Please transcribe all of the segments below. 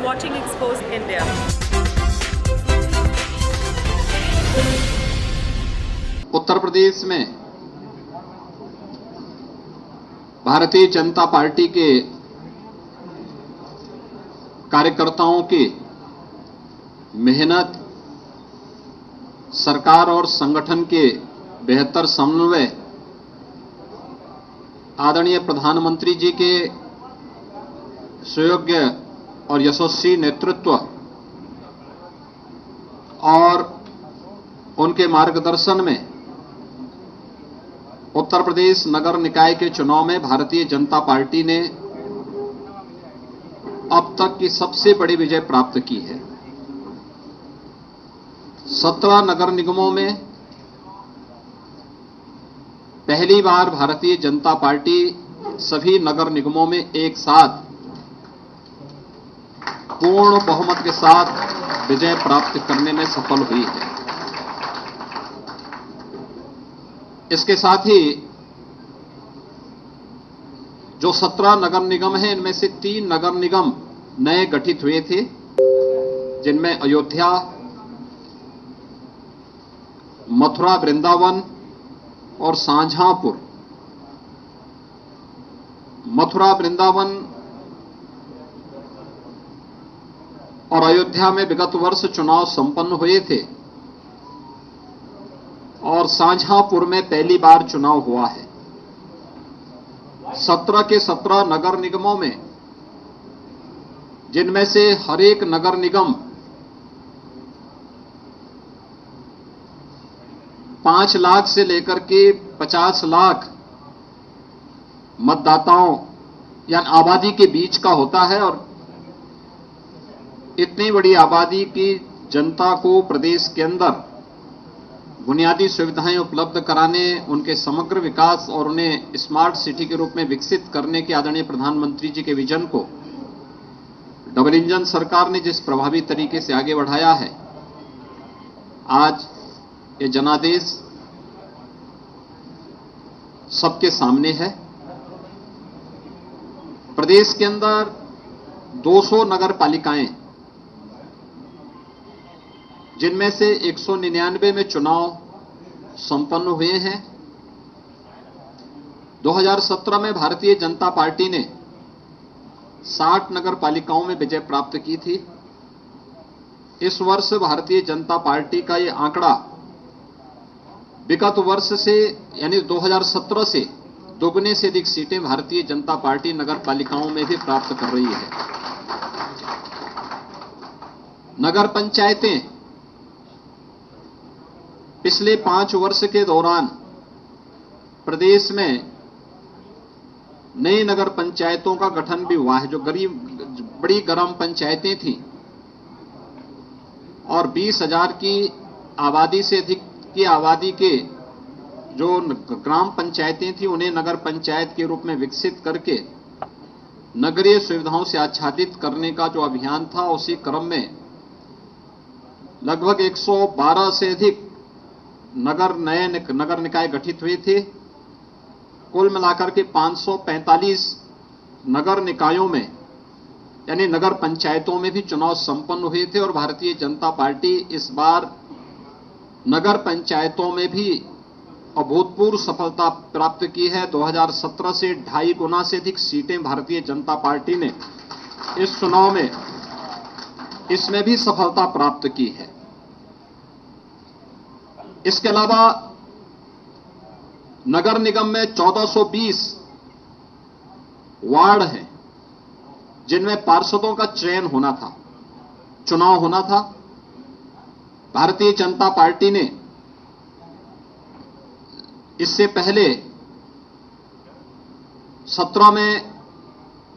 watching Exposed India. Uttar Pradesh में Bharatiya Janata party के कार्यकर्ताओं की मेहनत, सरकार और संगठन के बेहतर समन्वय, आदरणीय प्रधानमंत्री जी के सुयोग्य और यशस्वी नेतृत्व और उनके मार्गदर्शन में उत्तर प्रदेश नगर निकाय के चुनाव में भारतीय जनता पार्टी ने अब तक की सबसे बड़ी विजय प्राप्त की है। 17 नगर निगमों में पहली बार भारतीय जनता पार्टी सभी नगर निगमों में एक साथ पूर्ण बहुमत के साथ विजय प्राप्त करने में सफल हुई है। इसके साथ ही जो 17 नगर निगम हैं, इनमें से 3 नगर निगम नए गठित हुए थे, जिनमें अयोध्या, मथुरा वृंदावन और शाहजहांपुर। मथुरा वृंदावन और अयोध्या में विगत वर्ष चुनाव संपन्न हुए थे और शाहजहांपुर में पहली बार चुनाव हुआ है। 17 के 17 नगर निगमों में, जिनमें से हर एक नगर निगम 5 लाख से लेकर के 50 लाख मतदाताओं या आबादी के बीच का होता है और इतनी बड़ी आबादी की जनता को प्रदेश के अंदर बुनियादी सुविधाएं उपलब्ध कराने, उनके समग्र विकास और उन्हें स्मार्ट सिटी के रूप में विकसित करने के आदरणीय प्रधानमंत्री जी के विजन को डबल इंजन सरकार ने जिस प्रभावी तरीके से आगे बढ़ाया है, आज ये जनादेश सबके सामने है। प्रदेश के अंदर 200 नगर पालिकाएं, जिनमें से 199 में चुनाव संपन्न हुए हैं। 2017 में भारतीय जनता पार्टी ने 60 नगर पालिकाओं में विजय प्राप्त की थी। इस वर्ष भारतीय जनता पार्टी का ये आंकड़ा विगत वर्ष से यानी 2017 से दोगुने से अधिक सीटें भारतीय जनता पार्टी नगर पालिकाओं में भी प्राप्त कर रही है। नगर पंचायतें पिछले 5 वर्ष के दौरान प्रदेश में नई नगर पंचायतों का गठन भी हुआ है। जो बड़ी ग्राम पंचायतें थीं और 20,000 की आबादी से अधिक की आबादी के जो ग्राम पंचायतें थीं, उन्हें नगर पंचायत के रूप में विकसित करके नगरीय सुविधाओं से आच्छादित करने का जो अभियान था, उसी क्रम में लगभग 112 से अधिक नए नगर निकाय गठित हुए थे। कुल मिलाकर के 545 नगर निकायों में यानी नगर पंचायतों में भी चुनाव संपन्न हुए थे और भारतीय जनता पार्टी इस बार नगर पंचायतों में भी अभूतपूर्व सफलता प्राप्त की है। 2017 से 2.5 गुना से अधिक सीटें भारतीय जनता पार्टी ने इस चुनाव में इसमें भी सफलता प्राप्त की है। इसके अलावा नगर निगम में 1420 वार्ड हैं, जिनमें पार्षदों का चयन होना था, चुनाव होना था। भारतीय जनता पार्टी ने इससे पहले 17 में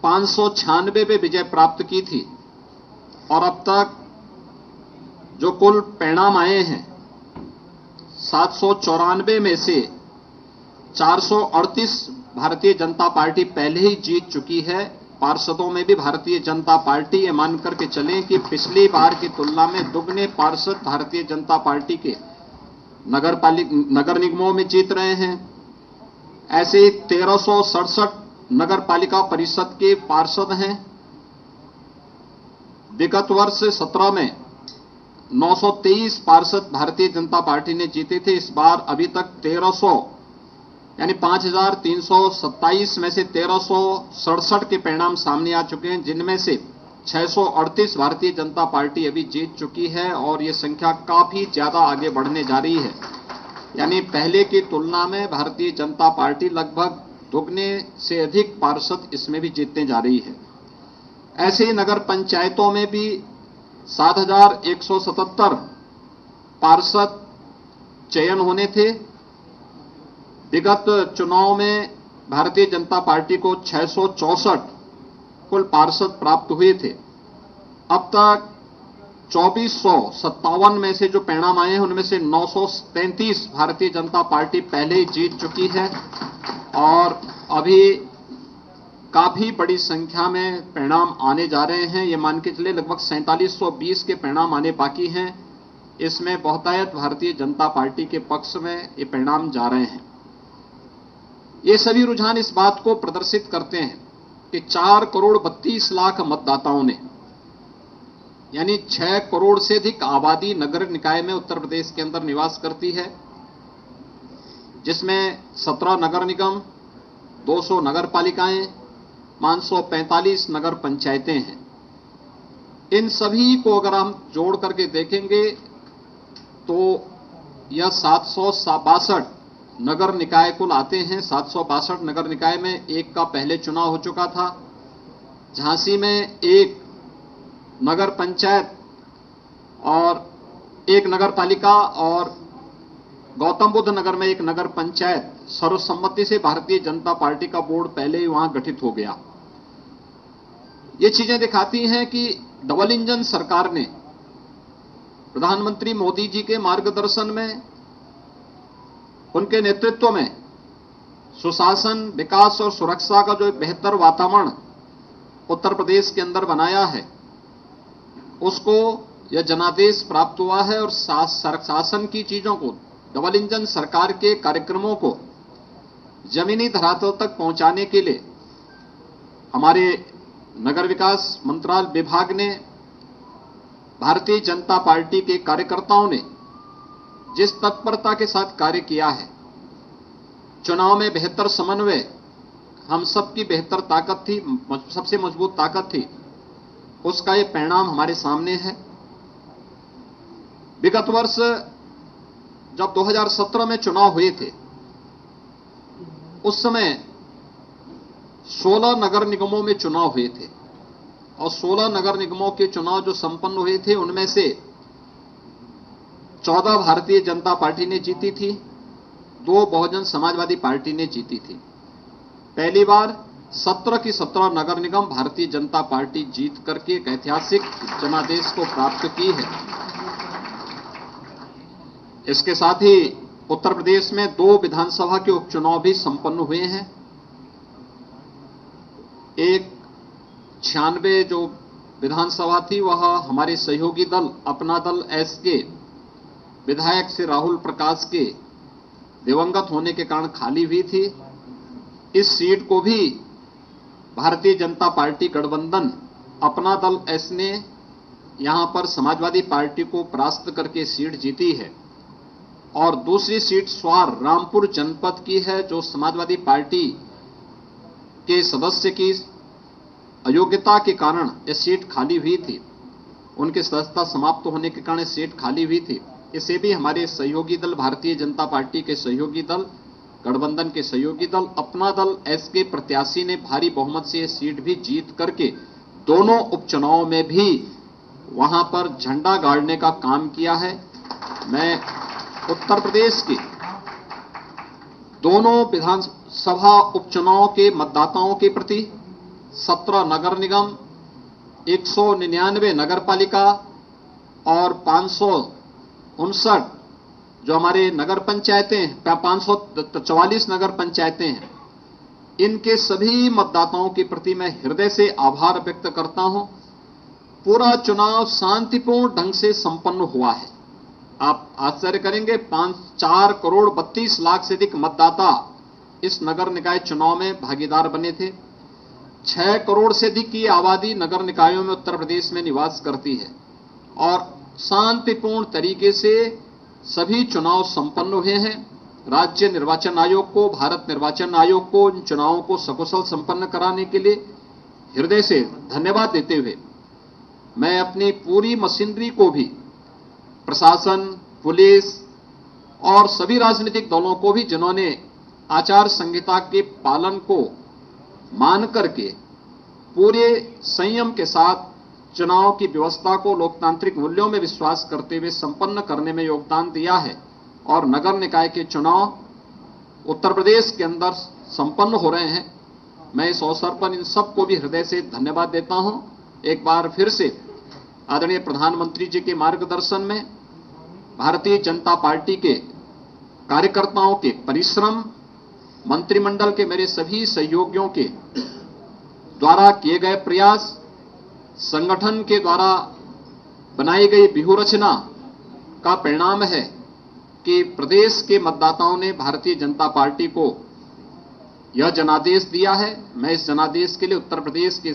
596 पे विजय प्राप्त की थी और अब तक जो कुल परिणाम आए हैं, 794 में से 438 भारतीय जनता पार्टी पहले ही जीत चुकी है। पार्षदों में भी भारतीय जनता पार्टी ये मान करके चलें कि पिछली बार की तुलना में दुगने पार्षद भारतीय जनता पार्टी के नगर निगमों में जीत रहे हैं। ऐसे ही 1367 नगर पालिका परिषद के पार्षद हैं। विगत वर्ष 17 में 923 पार्षद भारतीय जनता पार्टी ने जीते थे। इस बार अभी तक 1300 यानी 5327 में से 1367 के परिणाम सामने आ चुके हैं, जिनमें से 638 भारतीय जनता पार्टी अभी जीत चुकी है और ये संख्या काफी ज्यादा आगे बढ़ने जा रही है। यानी पहले की तुलना में भारतीय जनता पार्टी लगभग दुगने से अधिक पार्षद इसमें भी जीतने जा रही है। ऐसे ही नगर पंचायतों में भी 7177 पार्षद चयन होने थे। विगत चुनाव में भारतीय जनता पार्टी को 664 कुल पार्षद प्राप्त हुए थे। अब तक 2457 में से जो परिणाम आए हैं उनमें से 933 भारतीय जनता पार्टी पहले ही जीत चुकी है और अभी काफी बड़ी संख्या में परिणाम आने जा रहे हैं। ये मान के चले लगभग 4720 के परिणाम आने बाकी हैं। इसमें बहुतायत भारतीय जनता पार्टी के पक्ष में ये परिणाम जा रहे हैं। ये सभी रुझान इस बात को प्रदर्शित करते हैं कि 4 करोड़ 32 लाख मतदाताओं ने, यानी 6 करोड़ से अधिक आबादी नगर निकाय में उत्तर प्रदेश के अंदर निवास करती है, जिसमें 17 नगर निगम, 200 नगर पालिकाएं, 545 नगर पंचायतें हैं। इन सभी को अगर हम जोड़ करके देखेंगे तो यह 762 नगर निकाय कुल आते हैं। 762 नगर निकाय में एक का पहले चुनाव हो चुका था। झांसी में एक नगर पंचायत और एक नगर पालिका और गौतम बुद्ध नगर में एक नगर पंचायत सर्वसम्मति से भारतीय जनता पार्टी का बोर्ड पहले ही वहां गठित हो गया। ये चीजें दिखाती हैं कि डबल इंजन सरकार ने प्रधानमंत्री मोदी जी के मार्गदर्शन में, उनके नेतृत्व में सुशासन, विकास और सुरक्षा का जो एक बेहतर वातावरण उत्तर प्रदेश के अंदर बनाया है, उसको यह जनादेश प्राप्त हुआ है और शासन की चीजों को, डबल इंजन सरकार के कार्यक्रमों को जमीनी धरातल तक पहुंचाने के लिए हमारे नगर विकास मंत्रालय विभाग ने, भारतीय जनता पार्टी के कार्यकर्ताओं ने जिस तत्परता के साथ कार्य किया है, चुनाव में बेहतर समन्वय हम सबकी बेहतर ताकत थी, सबसे मजबूत ताकत थी, उसका ये परिणाम हमारे सामने है। विगत वर्ष जब 2017 में चुनाव हुए थे, उस समय 16 नगर निगमों में चुनाव हुए थे और 16 नगर निगमों के चुनाव जो संपन्न हुए थे उनमें से 14 भारतीय जनता पार्टी ने जीती थी, 2 बहुजन समाजवादी पार्टी ने जीती थी। पहली बार 17 की 17 नगर निगम भारतीय जनता पार्टी जीत करके एक ऐतिहासिक जनादेश को प्राप्त की है। इसके साथ ही उत्तर प्रदेश में 2 विधानसभा के उपचुनाव भी संपन्न हुए हैं। एक 96 जो विधानसभा थी वह हमारे सहयोगी दल अपना दल एस के विधायक से राहुल प्रकाश के दिवंगत होने के कारण खाली हुई थी। इस सीट को भी भारतीय जनता पार्टी गठबंधन अपना दल एस ने यहां पर समाजवादी पार्टी को परास्त करके सीट जीती है और दूसरी सीट स्वार रामपुर जनपद की है, जो समाजवादी पार्टी के सदस्य की अयोग्यता के कारण यह सीट खाली हुई थी। उनकी सदस्यता समाप्त होने के कारण सीट खाली हुई थी। इसे भी हमारे सहयोगी दल, भारतीय जनता पार्टी के सहयोगी दल, गठबंधन के सहयोगी दल अपना दल एस के प्रत्याशी ने भारी बहुमत से यह सीट भी जीत करके दोनों उपचुनावों में भी वहां पर झंडा गाड़ने का काम किया है। मैं उत्तर प्रदेश के दोनों विधानसभा उपचुनाव के मतदाताओं के प्रति 17 नगर निगम, 199 नगर पालिका और 559 जो हमारे नगर पंचायतें, 544 नगर पंचायतें हैं, इनके सभी मतदाताओं के प्रति मैं हृदय से आभार व्यक्त करता हूं। पूरा चुनाव शांतिपूर्ण ढंग से संपन्न हुआ है। आप आश्चर्य करेंगे, 4 करोड़ 32 लाख से अधिक मतदाता इस नगर निकाय चुनाव में भागीदार बने थे। 6 करोड़ से अधिक की आबादी नगर निकायों में उत्तर प्रदेश में निवास करती है और शांतिपूर्ण तरीके से सभी चुनाव संपन्न हुए हैं। राज्य निर्वाचन आयोग को, भारत निर्वाचन आयोग को इन चुनावों को सकुशल संपन्न कराने के लिए हृदय से धन्यवाद देते हुए मैं अपनी पूरी मशीनरी को भी, प्रशासन, पुलिस और सभी राजनीतिक दलों को भी, जिन्होंने आचार संहिता के पालन को मान करके पूरे संयम के साथ चुनाव की व्यवस्था को लोकतांत्रिक मूल्यों में विश्वास करते हुए संपन्न करने में योगदान दिया है और नगर निकाय के चुनाव उत्तर प्रदेश के अंदर संपन्न हो रहे हैं। मैं इस अवसर पर इन सबको भी हृदय से धन्यवाद देता हूं। एक बार फिर से आदरणीय प्रधानमंत्री जी के मार्गदर्शन में भारतीय जनता पार्टी के कार्यकर्ताओं के परिश्रम, मंत्रिमंडल के मेरे सभी सहयोगियों के द्वारा किए गए प्रयास, संगठन के द्वारा बनाई गई व्यूहरचना का परिणाम है कि प्रदेश के मतदाताओं ने भारतीय जनता पार्टी को यह जनादेश दिया है। मैं इस जनादेश के लिए उत्तर प्रदेश के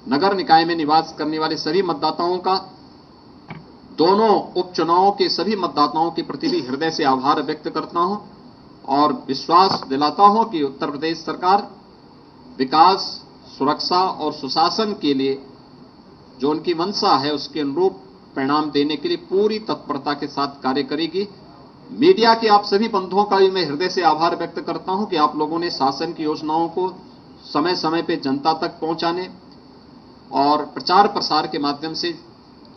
नगर निकाय में निवास करने वाले सभी मतदाताओं का, दोनों उपचुनावों के सभी मतदाताओं के प्रति भी हृदय से आभार व्यक्त करता हूं और विश्वास दिलाता हूं कि उत्तर प्रदेश सरकार विकास, सुरक्षा और सुशासन के लिए जो उनकी मंशा है उसके अनुरूप परिणाम देने के लिए पूरी तत्परता के साथ कार्य करेगी। मीडिया के आप सभी बंधुओं का भी मैं हृदय से आभार व्यक्त करता हूं कि आप लोगों ने शासन की योजनाओं को समय समय पर जनता तक पहुंचाने और प्रचार प्रसार के माध्यम से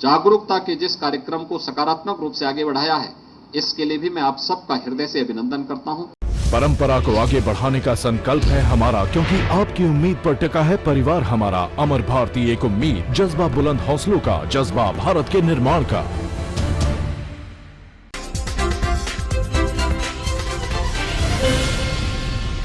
जागरूकता के जिस कार्यक्रम को सकारात्मक रूप से आगे बढ़ाया है, इसके लिए भी मैं आप सबका हृदय से अभिनंदन करता हूं। परंपरा को आगे बढ़ाने का संकल्प है हमारा, क्योंकि आपकी उम्मीद पर टिका है परिवार हमारा। अमर भारतीय एक उम्मीद, जज्बा बुलंद हौसलों का, जज्बा भारत के निर्माण का।